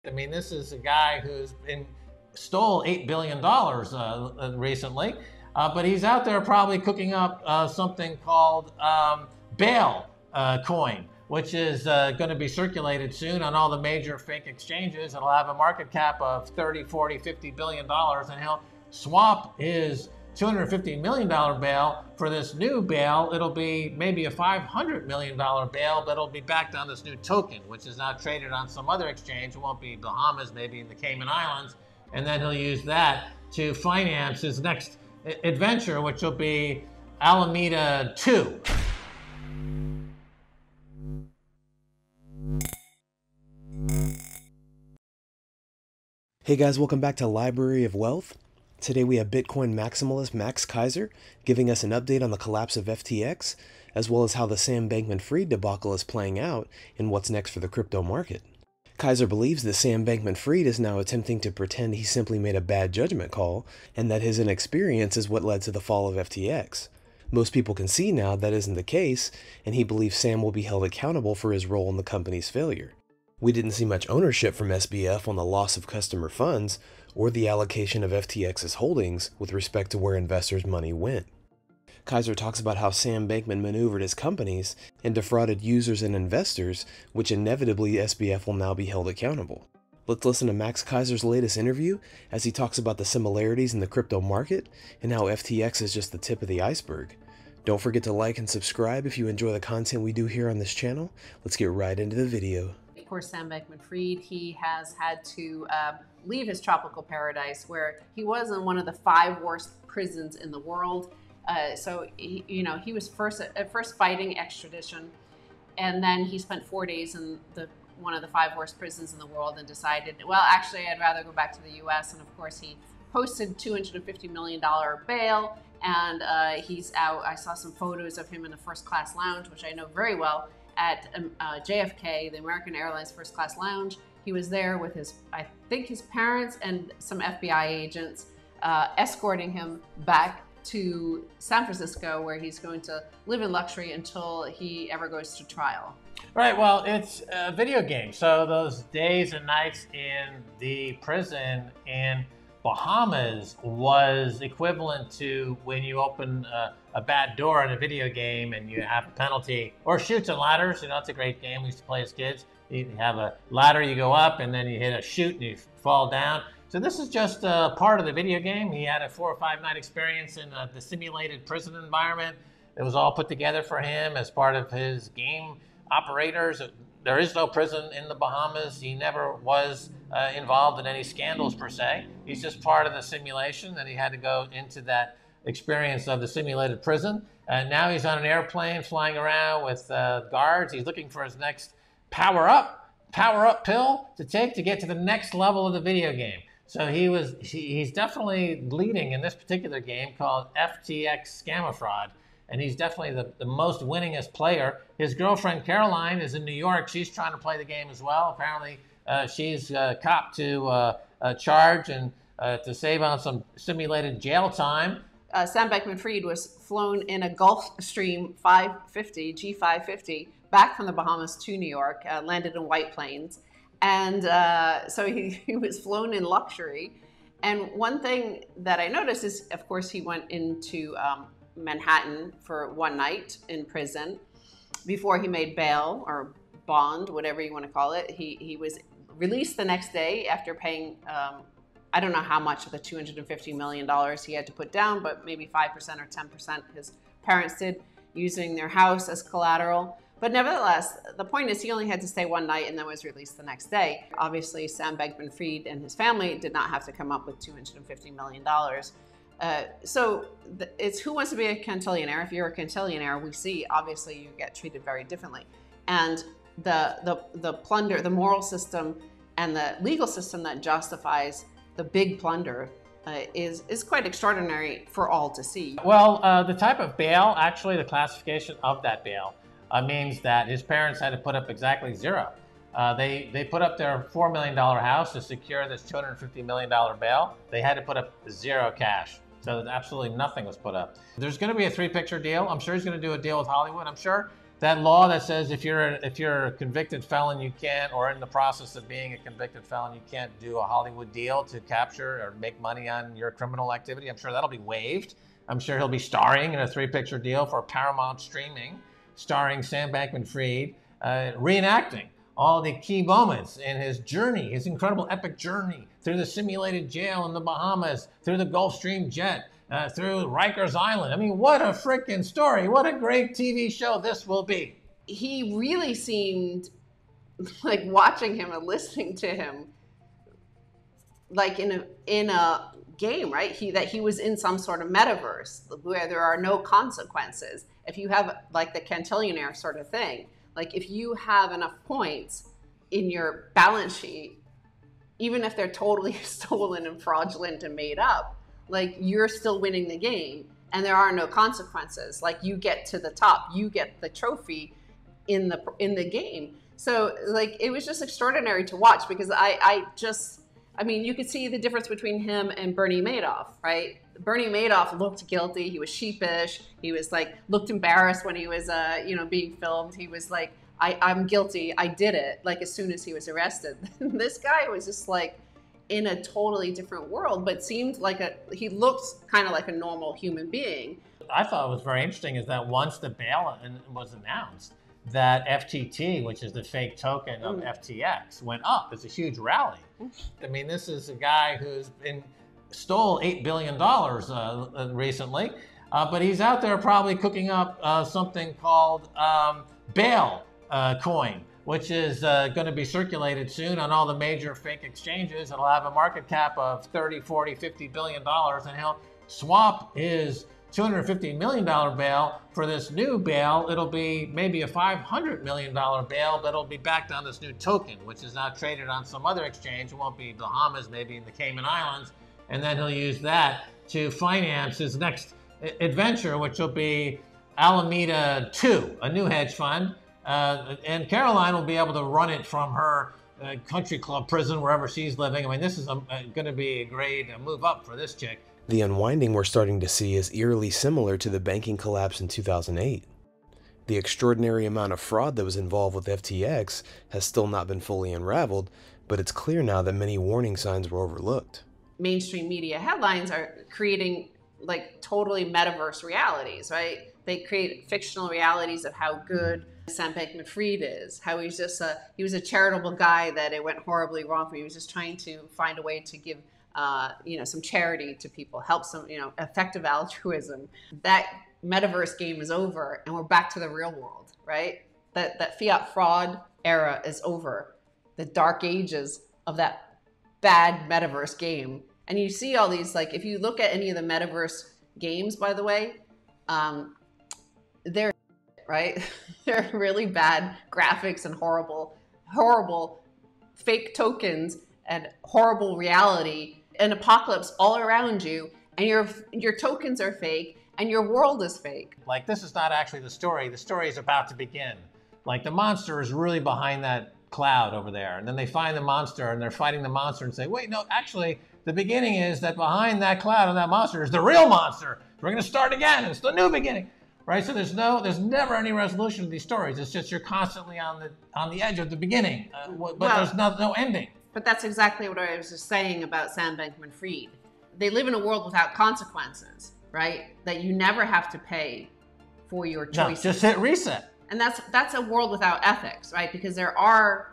I mean, this is a guy who's stole $8 billion recently, but he's out there probably cooking up something called bail coin, which is going to be circulated soon on all the major fake exchanges. It'll have a market cap of 30, 40, 50 billion dollars, and he'll swap his $250 million bail for this new bail. It'll be maybe a $500 million bail, but it'll be backed on this new token, which is now traded on some other exchange. It won't be Bahamas, maybe in the Cayman Islands. And then he'll use that to finance his next adventure, which will be Alameda 2. Hey guys, welcome back to Library of Wealth. Today we have Bitcoin maximalist Max Keiser giving us an update on the collapse of FTX, as well as how the Sam Bankman-Fried debacle is playing out and what's next for the crypto market. Keiser believes that Sam Bankman-Fried is now attempting to pretend he simply made a bad judgment call, and that his inexperience is what led to the fall of FTX. Most people can see now that isn't the case, and he believes Sam will be held accountable for his role in the company's failure. We didn't see much ownership from SBF on the loss of customer funds or the allocation of FTX's holdings with respect to where investors' money went. Keiser talks about how Sam Bankman maneuvered his companies and defrauded users and investors, which inevitably SBF will now be held accountable. Let's listen to Max Keiser's latest interview as he talks about the similarities in the crypto market and how FTX is just the tip of the iceberg. Don't forget to like and subscribe if you enjoy the content we do here on this channel. Let's get right into the video. Of course, Sam Bankman-Fried, he has had to leave his tropical paradise where he was in one of the 5 worst prisons in the world. So he was at first fighting extradition, and then he spent 4 days in one of the 5 worst prisons in the world and decided, well, actually, I'd rather go back to the U.S. And of course, he posted $250 million bail, and he's out. I saw some photos of him in a first-class lounge, which I know very well, at JFK, the American Airlines First Class Lounge. He was there with his parents and some FBI agents escorting him back to San Francisco, where he's going to live in luxury until he ever goes to trial. Right, well, it's a video game. So those days and nights in the prison in Bahamas was equivalent to when you open a bad door in a video game and you have a penalty, or Chutes and Ladders. You know, it's a great game we used to play as kids. You have a ladder, you go up, and then you hit a chute and you fall down. So this is just part of the video game. He had a 4 or 5 night experience in the simulated prison environment. It was all put together for him as part of his game operators. There is no prison in the Bahamas. He never was involved in any scandals per se. He's just part of the simulation, and he had to go into that experience of the simulated prison. And now he's on an airplane flying around with guards. He's looking for his next power up pill to take to get to the next level of the video game. So he's definitely leading in this particular game called FTX Scamafraud. And he's definitely the most winningest player. His girlfriend, Caroline, is in New York. She's trying to play the game as well. Apparently, she's copped to charge and to save on some simulated jail time. Sam Bankman-Fried was flown in a Gulfstream 550, G550, back from the Bahamas to New York, landed in White Plains. And so he was flown in luxury. And one thing that I noticed is, of course, he went into Manhattan for 1 night in prison before he made bail or bond, whatever you want to call it. He was released the next day after paying, I don't know how much of the $250 million he had to put down, but maybe 5% or 10% his parents did, using their house as collateral. But nevertheless, the point is he only had to stay 1 night and then was released the next day. Obviously, Sam Bankman-Fried and his family did not have to come up with $250 million. So it's who wants to be a cantillionaire. If you're a cantillionaire, we see obviously you get treated very differently. And the plunder, the moral system and the legal system that justifies the big plunder is quite extraordinary for all to see. Well, the type of bail, actually the classification of that bail means that his parents had to put up exactly 0. They put up their $4 million house to secure this $250 million bail. They had to put up 0 cash. So absolutely nothing was put up. There's going to be a 3-picture deal. I'm sure he's going to do a deal with Hollywood. I'm sure that law that says if you're a convicted felon, you can't, or in the process of being a convicted felon, you can't do a Hollywood deal to capture or make money on your criminal activity. I'm sure that'll be waived. I'm sure he'll be starring in a 3-picture deal for Paramount Streaming, starring Sam Bankman-Fried, reenacting all the key moments in his journey, his incredible epic journey through the simulated jail in the Bahamas, through the Gulfstream jet, through Rikers Island. I mean, what a freaking story. What a great TV show this will be. He really seemed like, watching him and listening to him, like in a game, right? That he was in some sort of metaverse where there are no consequences. If you have like the cantillionaire sort of thing, like if you have enough points in your balance sheet, even if they're totally stolen and fraudulent and made up, like you're still winning the game and there are no consequences. Like you get to the top, you get the trophy in the game. So like it was just extraordinary to watch, because I mean, you could see the difference between him and Bernie Madoff, right? Bernie Madoff looked guilty. He was sheepish. He was like, looked embarrassed when he was, being filmed. He was like, I'm guilty. I did it. Like as soon as he was arrested. This guy was just like in a totally different world, but seemed like he looked kind of like a normal human being. I thought was very interesting is that once the bail was announced, that FTT, which is the fake token of FTX, went up. It's a huge rally. I mean, this is a guy who's stole $8 billion recently, but he's out there probably cooking up something called bail coin, which is going to be circulated soon on all the major fake exchanges. It'll have a market cap of 30, 40, 50 billion dollars, and he'll swap his $250 million bail for this new bail. It'll be maybe a $500 million bail, but it'll be backed on this new token, which is now traded on some other exchange. It won't be Bahamas, maybe in the Cayman Islands. And then he'll use that to finance his next adventure, which will be Alameda 2, a new hedge fund. And Caroline will be able to run it from her country club prison, wherever she's living. I mean, this is going to be a great move up for this chick. The unwinding we're starting to see is eerily similar to the banking collapse in 2008. The extraordinary amount of fraud that was involved with FTX has still not been fully unraveled, but it's clear now that many warning signs were overlooked. Mainstream media headlines are creating like totally metaverse realities, right? They create fictional realities of how good Sam Bankman-Fried is, how he was a charitable guy that it went horribly wrong for. He was just trying to find a way to give some charity to people, help some, effective altruism. That metaverse game is over and we're back to the real world, right? That fiat fraud era is over. The dark ages of that bad metaverse game. And you see all these, like, if you look at any of the metaverse games, by the way, they're right. They're really bad graphics and horrible fake tokens and horrible reality. An apocalypse all around you, and your tokens are fake and your world is fake. Like, this is not actually the story. The story is about to begin. Like, the monster is really behind that cloud over there, and then they find the monster and they're fighting the monster and say, wait, no, actually the beginning is that behind that cloud and that monster is the real monster. We're going to start again. It's the new beginning, right? So there's never any resolution to these stories. It's just you're constantly on the edge of the beginning, but there's no ending. But that's exactly what I was just saying about Sam Bankman-Fried. They live in a world without consequences, right? That you never have to pay for your choices. No, just hit reset. And that's a world without ethics, right? Because there are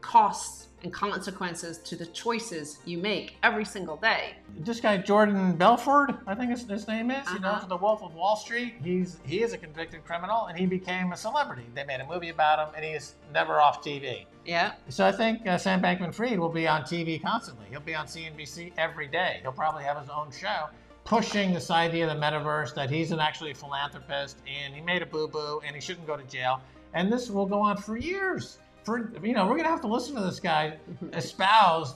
costs and consequences to the choices you make every single day. This guy, Jordan Belford, I think his name is, for The Wolf of Wall Street. He is a convicted criminal, and he became a celebrity. They made a movie about him, and he's never off TV. Yeah. So I think Sam Bankman-Fried will be on TV constantly. He'll be on CNBC every day. He'll probably have his own show pushing this idea of the metaverse, that he's actually a philanthropist, and he made a boo-boo, and he shouldn't go to jail. And this will go on for years. We're going to have to listen to this guy espouse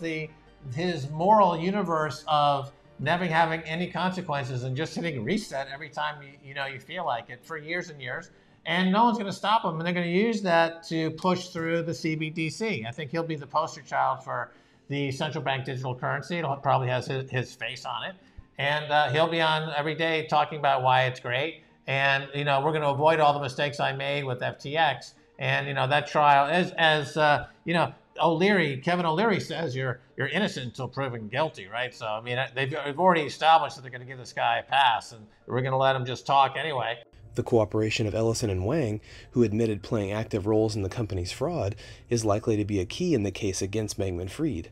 his moral universe of never having any consequences and just hitting reset every time you feel like it for years and years. And no one's going to stop him. And they're going to use that to push through the CBDC. I think he'll be the poster child for the central bank digital currency. It'll probably has his face on it. And he'll be on every day talking about why it's great. and we're going to avoid all the mistakes I made with FTX. And that trial is, as Kevin O'Leary says, you're innocent until proven guilty, right? So I mean, they've already established that they're going to give this guy a pass, and we're going to let him just talk anyway. The cooperation of Ellison and Wang, who admitted playing active roles in the company's fraud, is likely to be a key in the case against Bankman-Fried.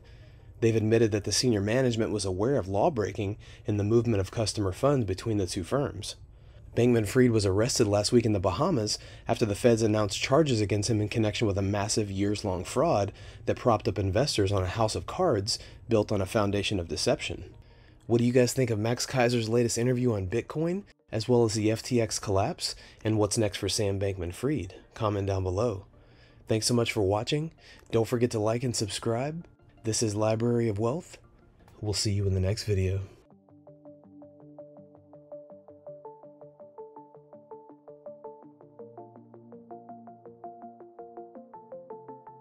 They've admitted that the senior management was aware of lawbreaking in the movement of customer funds between the two firms. Bankman-Fried was arrested last week in the Bahamas after the feds announced charges against him in connection with a massive years-long fraud that propped up investors on a house of cards built on a foundation of deception. What do you guys think of Max Keiser's latest interview on Bitcoin, as well as the FTX collapse, and what's next for Sam Bankman-Fried? Comment down below. Thanks so much for watching. Don't forget to like and subscribe. This is Library of Wealth. We'll see you in the next video.